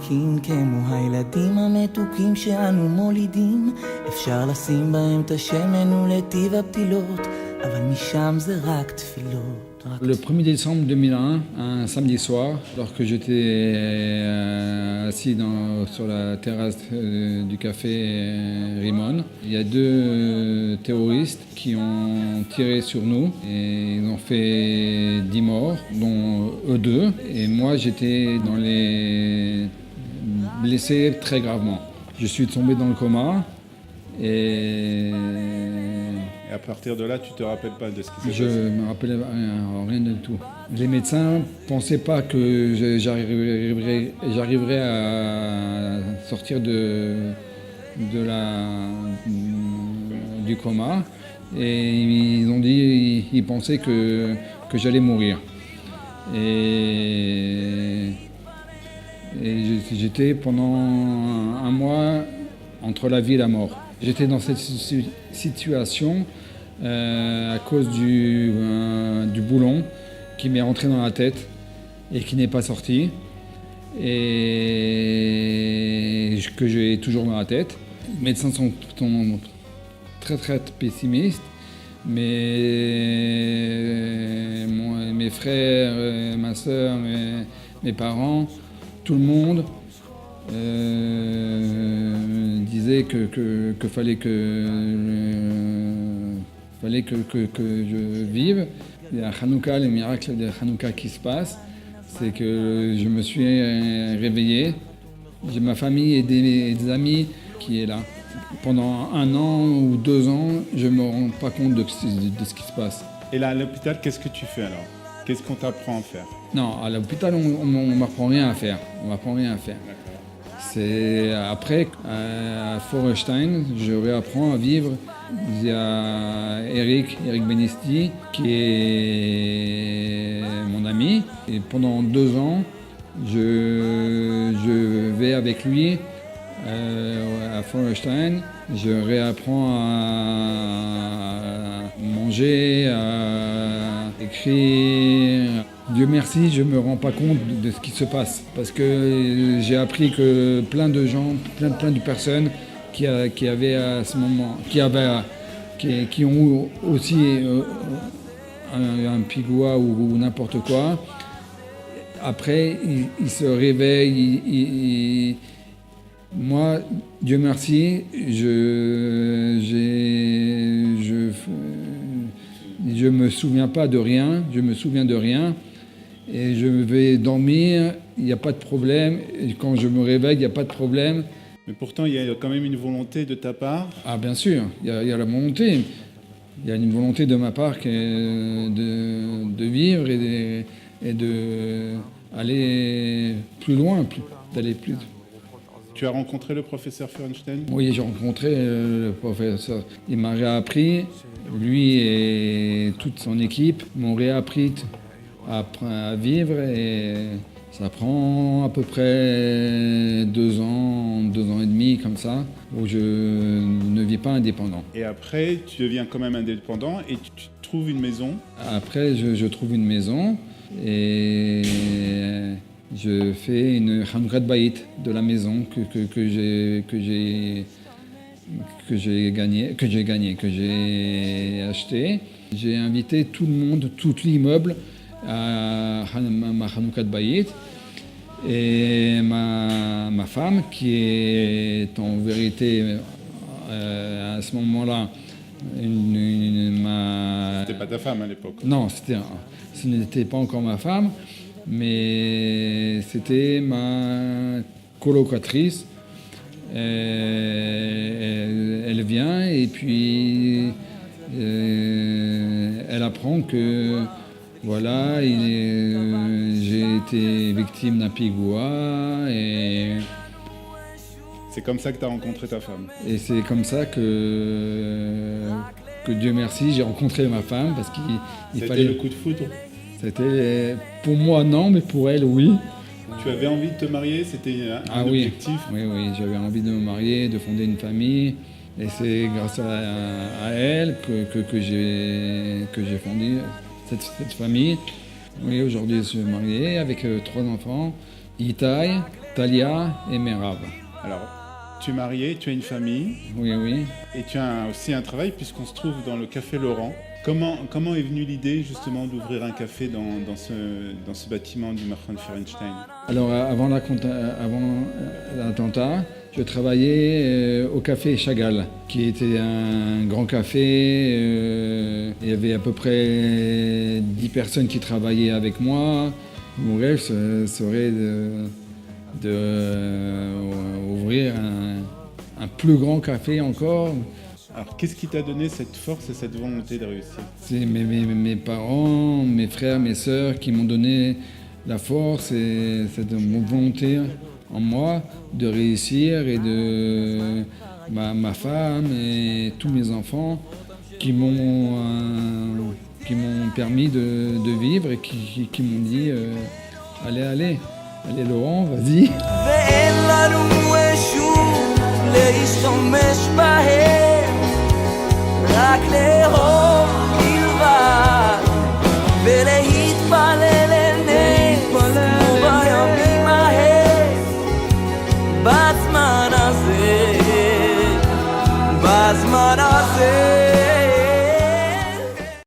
צדיקים כמו הילדים המתוקים שאנו מולידים, אפשר לשים בהם את השמן ולטיב הפתילות, אבל משם זה רק תפילות. Le 1er décembre 2001, un samedi soir, alors que j'étais assis sur la terrasse du café Rimon, il y a deux terroristes qui ont tiré sur nous et ils ont fait 10 morts, dont eux deux. Et moi, j'étais dans les blessés très gravement. Je suis tombé dans le coma et à partir de là, tu te rappelles pas de ce qui s'est passé? Je me rappelle rien du tout. Les médecins ne pensaient pas que j'arriverais à sortir du coma. Et ils pensaient que j'allais mourir. Et j'étais pendant un mois entre la vie et la mort. J'étais dans cette situation à cause du boulon qui m'est rentré dans la tête et qui n'est pas sorti et que j'ai toujours dans la tête. Les médecins sont très très pessimistes, mais mes frères, ma sœur, mes parents, tout le monde disait que fallait que je vive. Il y a Hanouka, le miracle de Hanouka qui se passe, c'est que je me suis réveillé. J'ai ma famille et des amis qui est là. Pendant 1 an ou 2 ans, je ne me rends pas compte de ce qui se passe. Et là, à l'hôpital, qu'est-ce que tu fais alors? Qu'est-ce qu'on t'apprend à faire? Non, à l'hôpital, on ne m'apprend rien à faire. C'est après, à Forestein, je réapprends à vivre. Il y a Eric Benesti, qui est mon ami. Et pendant 2 ans, je vais avec lui à Forestein. Je réapprends à manger, à écrire. Dieu merci, je ne me rends pas compte de ce qui se passe. Parce que j'ai appris que plein de gens, plein de personnes qui avaient à ce moment, qui ont aussi un pigua ou n'importe quoi. Après, ils se réveillent. Moi, Dieu merci, je me souviens pas de rien. Je me souviens de rien. Et je vais dormir, il n'y a pas de problème. Et quand je me réveille, il n'y a pas de problème. Mais pourtant, il y a quand même une volonté de ta part. Ah bien sûr, il y a la volonté. Il y a une volonté de ma part de vivre et d'aller plus loin, d'aller plus. Tu as rencontré le professeur Feurenstein? Oui, j'ai rencontré le professeur. Il m'a réappris, lui et toute son équipe m'ont réappris à vivre et ça prend à peu près 2 ans et demi comme ça, où je ne vis pas indépendant. Et après, tu deviens quand même indépendant et tu trouves une maison? Après, je trouve une maison et je fais une Hanoukat Bayit de la maison que j'ai acheté. J'ai invité tout le monde, tout l'immeuble à ma Hanoukat Bayit. Et ma femme, qui est en vérité à ce moment-là C'était pas ta femme à l'époque? Non, ce n'était pas encore ma femme, mais c'était ma colocatrice. Elle vient et puis elle apprend que voilà, j'ai été victime d'un pigua et... C'est comme ça que tu as rencontré ta femme? Et c'est comme ça que Dieu merci, j'ai rencontré ma femme parce qu'il fallait... C'était le coup de foudre? C'était, pour moi non, mais pour elle oui. Tu avais envie de te marier? C'était un objectif? Oui, j'avais envie de me marier, de fonder une famille. Et c'est grâce à elle que j'ai fondé cette famille. Oui, aujourd'hui je suis marié avec 3 enfants Itai, Talia et Merav. Alors, tu es marié, tu as une famille Oui, oui. et tu as aussi un travail puisqu'on se trouve dans le Café Laurent. Comment est venue l'idée justement d'ouvrir un café dans ce bâtiment du Martin Ferenstein? Alors, avant l'attentat, je travaillais au Café Chagall, qui était un grand café. Il y avait à peu près 10 personnes qui travaillaient avec moi. Mon rêve serait d'ouvrir un plus grand café encore. Alors, qu'est-ce qui t'a donné cette force et cette volonté de réussir? C'est mes parents, mes frères, mes sœurs qui m'ont donné la force et cette volonté en moi de réussir, et de ma femme et tous mes enfants qui m'ont permis de vivre et qui m'ont dit allez Laurent, vas-y. ואין לנו אישור להשתמש בהם, רק לאהוב בלבד ולהתפלל אל נס ובימים ההם בזמן הזה